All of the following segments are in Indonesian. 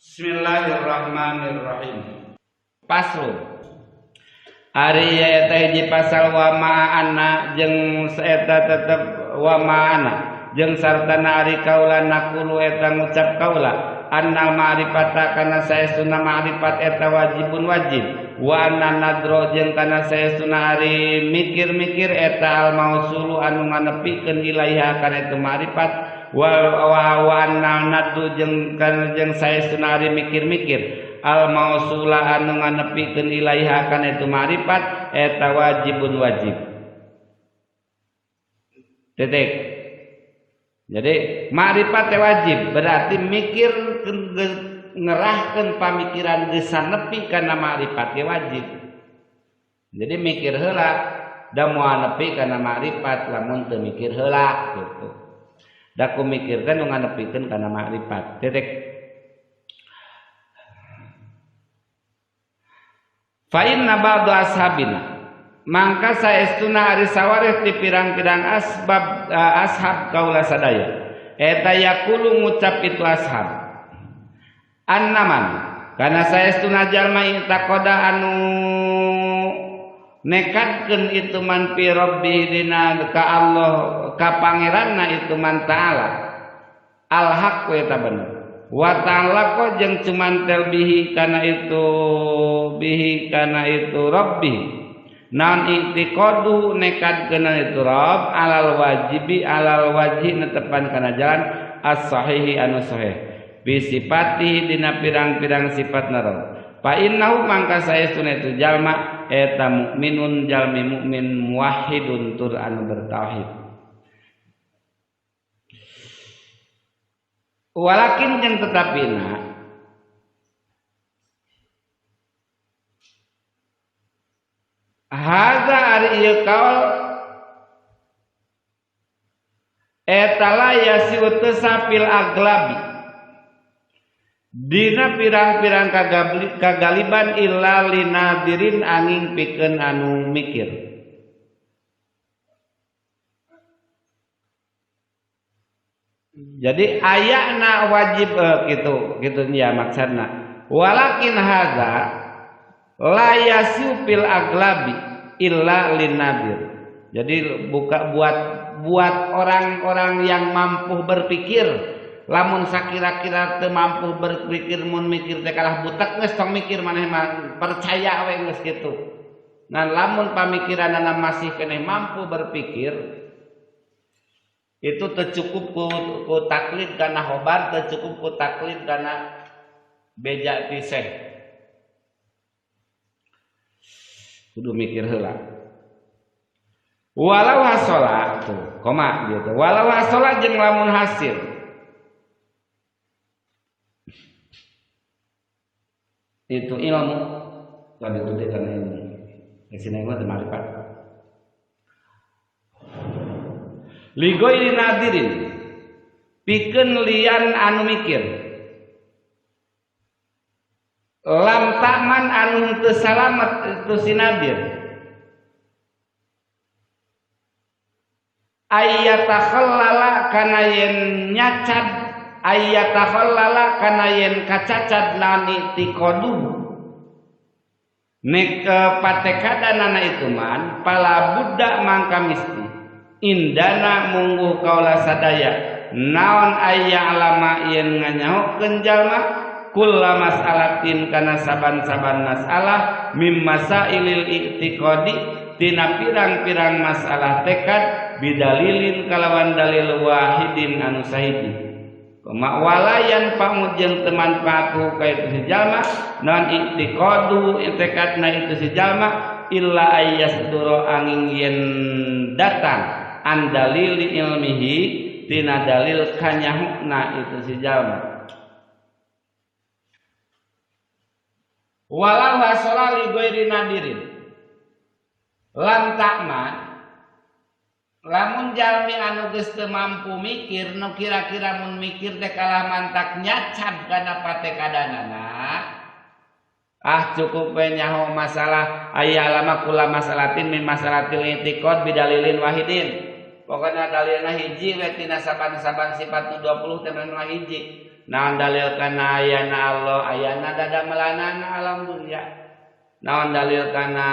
Bismillahirrahmanirrahim. Paslu ari eta hiji pasal wa ma'ana jeung saeta tetep wa ma'ana jeung sartana ari kaula nakulu eta ngucap kaula annal ma'rifata kana saestuna ma'rifat eta wajibun wajib wa anna nadro jeung kana saestuna ari mikir-mikir eta al mausulu anu nganepikeun ilaiha kana itu ma'rifat wa anna nadru jeung saestuna ari mikir-mikir al mausula anu nganepikeun ilaiha kana itu ma'rifat eta wajibun wajib. Titik. Jadi ma'rifat wajib berarti mikir ngerahkeun pamikiran geus sanepi kana ma'rifat wajib. Jadi mikir heula da moal nepi kana ma'rifat lamun teu mikir heula gitu. Da ku mikirkeun nu nganepikeun kana ma'rifat. Titik. Fa inna ba'du ashabina mangka saestuna ari sawareh ti pirang-pirang ashab kaula sadaya eta yaqulu ngucap itu ashab annaman kana saestuna jalma intaqada anu nekatkeun itu man fi rabbi dina ka Allah ka pangeranna itu man ta'ala al haq eta bener wa ta'ala ko jeung cuman bihi kana itu rabbi naon i'tiqadu nekatkeun itu rabb alal wajhi netepan kana jalan as-sahihi anu sahih bi sifati dina pirang-pirang sifatna rabb fa innahu mangka saestuna itu jalma eta mukminun jalmi mukmin muwahhidun tur anu bertauhid. Walakin jeung tetapina hadza ari ieu kaul eta la yasiu tasapil aglabi dina pirang-pirang kagaliban illa linadirin angin pikeun anu mikir. Jadi ayana wajib gitu ya maksudna. Walakin hadza la yasiu fil aglabi illa linadir. Jadi buat orang-orang yang mampu berpikir, lamun sakira-kira teu mampu berpikir mun mikir teh kalah butek geus tong mikir maneh mah percaya we geus kitu. Nah lamun pamikiranna masih keneh mampu berpikir itu tercukup ku taklid kana khobar, tercukup ku taklid kana beja tiseh. Kudu mikir heula. Walau hasola tuh, koma gitu. Walau hasola jeung lamun hasil. Itu ilmu. Tadi itu teh kana ilmu. Sini mah teu marifat. Ligoy nadirin pikeun lian anu mikir lam taman anu teu salamet itu sinadir ayyatakhallala kana yen nyacad ayyatakhallala kana yen kacacad naon itiqadu nek patekadanana itu man pala buddha mangka misti indana mungguh kaula sadaya naon aya alama yen nganyahokeun jalma kulla mas'alatin kana saban-saban masalah mim masailil i'tiqadi tina pirang-pirang masalah tekad bidalilin kalawan dalil wahidin anu sahidi koma walayan pamujeng teman paku ka itu si jalma naon i'tiqadu tekadna itu si jalma illa ayyasduru angin yen datang an dalili ilmihi tina dalil kanyahukna itu si jalma walau hasola li ghairi nadirin lam takma lamun jalmi anu geus teu mampu mikir nu kira-kira mun mikir teh kalah mantak nyacad kana patekadanana cukup we nyaho masalah aya alama kula masalatin min masalatil i'tiqad bidalilin wahidin. Pokoknya dalilna hiji we tina saban-saban sifat 20 teh memang hiji. naon dalil kana ayana Allah ayana dadamelanana alam dunya naon dalil kana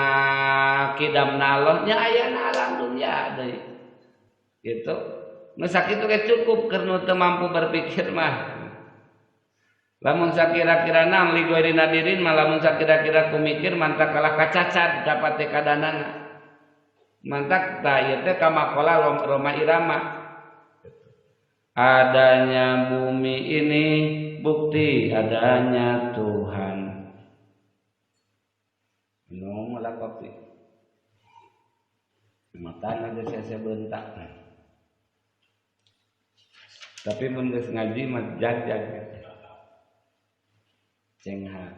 kidamna Allah nya ayana alam dunya deui gitu nu sakitu ge cukup keur nu teu mampu berpikir mah lamun sakira-kira naon li ghairi nadirin mah lamun sakira-kira ku mikir mantak kalah kacacat dapat teh kadanana mantak tah ieu teh kamakola Roma Irama adanya bumi ini bukti adanya Tuhan. No malah kopi. Matana geus saya bentak. Tapi mun geus ngaji mah jag-jag. Cengha.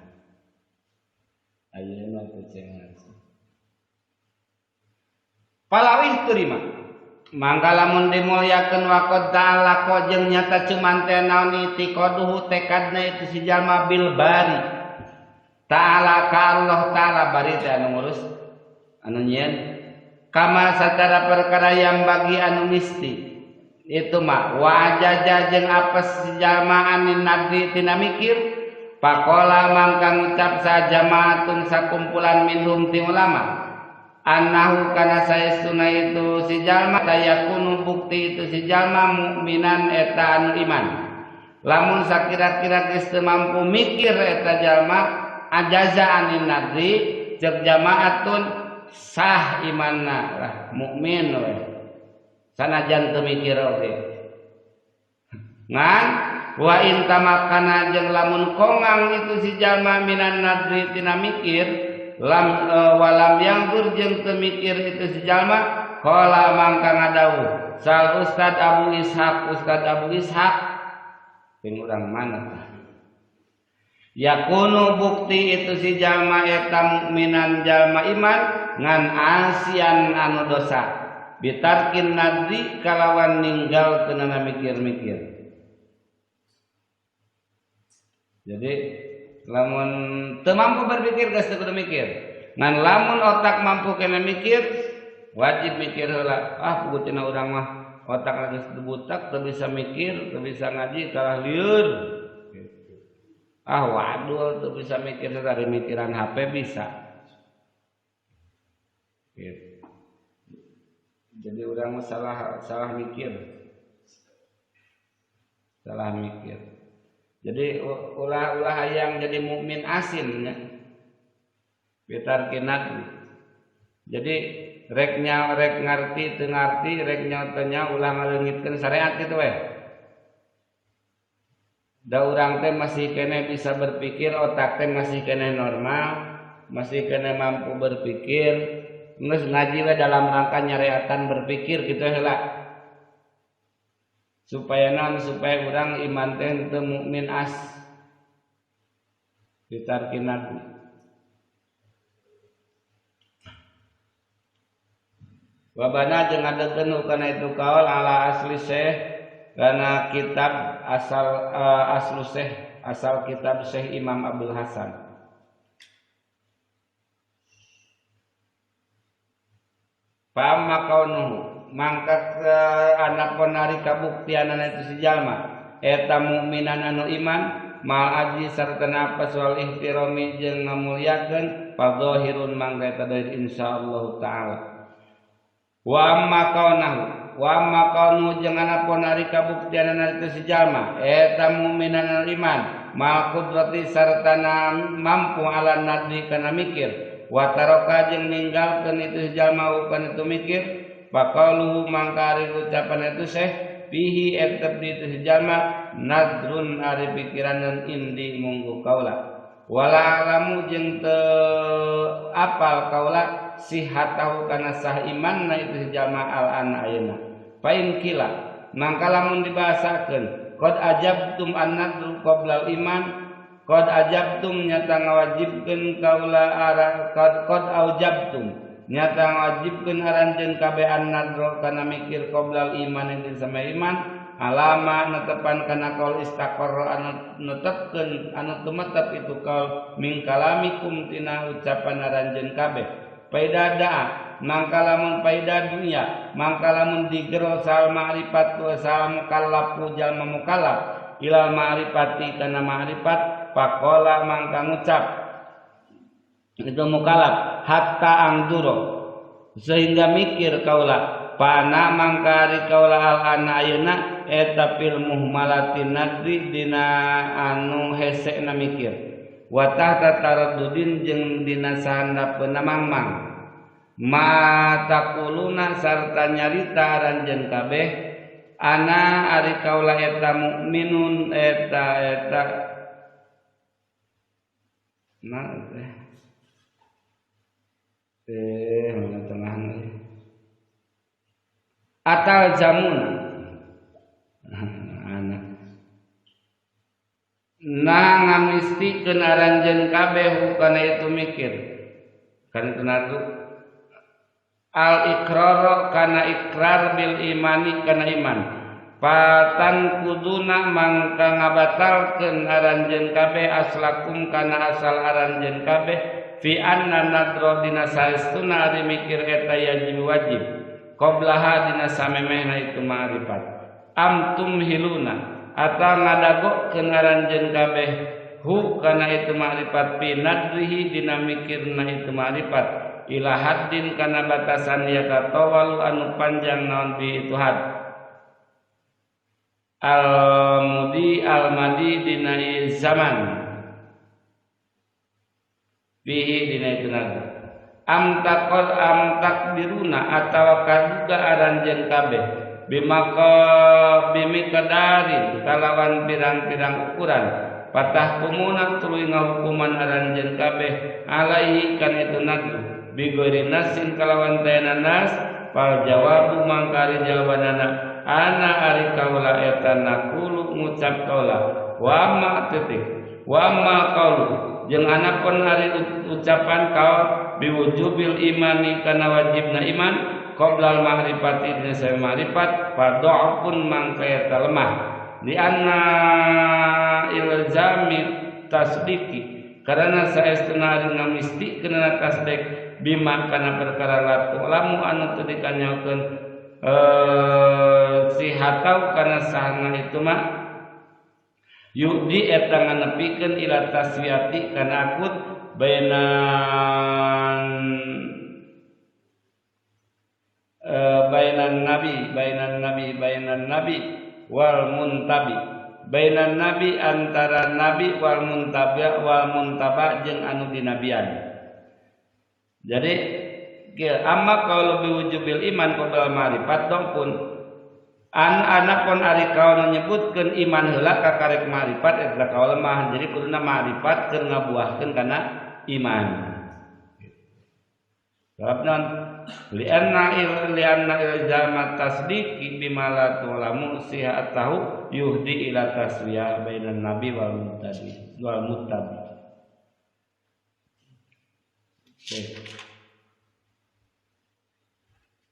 Ayeuna teh cengha. Palawih terima. Mangga lamun dimulyakeun waqad ta'ala ko jeung nyata cuman teh naon itiqaduhu tekadna itu si jalma bil bari ta'ala ka Allah ta'ala bari teh anu ngurus anu nyieun kama satara perkara yang bagi anu misti itu mah wa ajaja jeung apes si jalma anin nadri tina mikir pakola mangka ngucap sa jamaatun sakumpulan minhum ti ulama annahu kana saestuna itu si jalma tayakunu bukti itu si jalma mukminan eta anu iman lamun sakira-kira geus teu mampu mikir eta jalma ajaza anin nadri jeung jamaatun sah imanna lah mukmin we sanajan teu mikir oge ngan wa in tamakana jeung lamun kongang itu si jalma minan nadri tina mikir walam yang jeung teu mikir itu si jalma qala mangka ngadawuh sal Ustad Abu Ishaq ping urang mana tah yakunu bukti itu si jalma eta mukminan jalma iman ngan asian anu dosa bitarkin nadri kalawan ninggal teu mikir-mikir jadi lamun teu mampu berpikir geus teu kudu mikir ngan lamun otak mampu kena mikir wajib mikir heula pugutina urang mah otak geus butak teu bisa mikir teu bisa ngaji kalah lieur waduh teu bisa mikir dari mikiran HP bisa gitu. Jadi urang mah salah mikir jadi ulah yang jadi mukmin asin ya. Bitar kinat. Jadi rek ngarti teu ngarti rek nyotanya ulah ngaleungitkeun syariat kitu we. Da urang teh masih kene bisa berpikir, otak teh masih kene normal, masih kene mampu berpikir. Geus ngaji we dalam rangka nyareatan berpikir kitu heula. Supaya urang iman teh teu mukmin as ditarkinat wabana jeung ngadegeun kana itu kaul ala asli syekh kana kitab asal kitab Syekh Imam Abdul Hasan pamma kaunuhu mangka anapun ari kabuktianana itu si jalma eta mukminan anu iman mal aji sarta nafas wal ihtirami jeung ngamulyakeun fadhahirun mangka eta dari insyaallah taala wa amma kaunu jeung anapun ari kabuktianana itu si jalma eta mukminan anu iman mal qudrati sarta mampu ala nadri kana mikir wa taraka jeung ninggalkeun itu si jalma kana itu mikir Bakaluhu mangkari ucapan itu Syekh bihi etep di itu jalma nadrun ari pikiran dan indi munggu kaula wala alamu jeung teu apal kaula sihatahu kana sah imanna itu jalma al an ayeuna pain kila mangka lamun dibahasakeun qad ajabtum an-nadru qabla iman qad ajabtum nyata ngawajibkeun kaula ara qad aujabtum nyata wajibkeun aranjeun kabeh an-nadro kana mikir qoblal iman yang sama iman alama netepan kana kaul istaqarra anu netepkeun anu tumetep itu kaul min kalamikum tina ucapan aranjeun kabeh paidada mangka lamun paida dunya mangka lamun digero sal ma'rifat wa sal mukallaf jalma mukallaf ilal ma'rifati kana ma'rifat faqala mangka ngucap itu mukallaf hatta angduro sehingga mikir kaula pana mangkari kaula al ana ayeuna eta fil muhmalati nadri dina anu hesekna mikir wa tahta taraddudin jeung dina sahandapeuna mangmang ma taquluna sarta nyarita aranjeun kabeh ana ari kaula eta mukminun eta mana mana tengah atal jamun anak nah ngamistikeun aranjeun kabeh kana itu mikir kan itu natu al iqrar kana ikrar bil imani kana iman patan kuduna mangka ngabatalkeun aranjeun kabeh aslakum kana asal aranjeun kabeh fi anna nadra dina saestuna ari mikir eta wajib qablaha dina samemehna itu ma'rifat amtum hiluna ata ngadagokeun aranjeun kabeh hu kana itu ma'rifat fi nadrihi dina mikirna itu ma'rifat ila haddin kana batasan yata tawal anu panjang naon bi itu had al madi dina zaman bihi dina itu nadri am takdiruna atawa kaduga aranjeun kabeh bimikadarin kalawan pirang-pirang ukuran patah kumuna tuluy ngahukuman aranjeun kabeh alaihi kan itu nadri bigori nasin kalawan tayana nas fal jawabu mangkari jawabanana ana ari kaula eta naqulu ngucap kaula wa ma titik wa ma qaulu jeung anapun ari ucapan kau biwujubil imani kana wajibna iman qoblal ma'rifati dina sae ma'rifat fadha'fun mangka eta lemah li anna ilzami tasdiki karena saestuna ari ngamisti kana tasdik bima kana perkara latu lamu anu teu dikanyakeun sihatau kana sahana itu mah yudi eta nganepikeun ila taswiyati kana akut bainan nabi wal muntabi bainan nabi antara nabi wal muntaba jeung anu dinabian. Jadi amma qaulu biwujubil iman qabla ma'rifat dongpun anapun ari kaul nyebutkeun iman heula ka karek ma'rifat eta kaul mah jadi kuduna ma'rifat keur ngabuahkeun kana iman. Sababna lianna ilzama tasdiqi bima la tulamu sihatahu yuhdi ila taswiyah bainan nabi wal muttabi.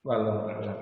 Wallahu a'lam.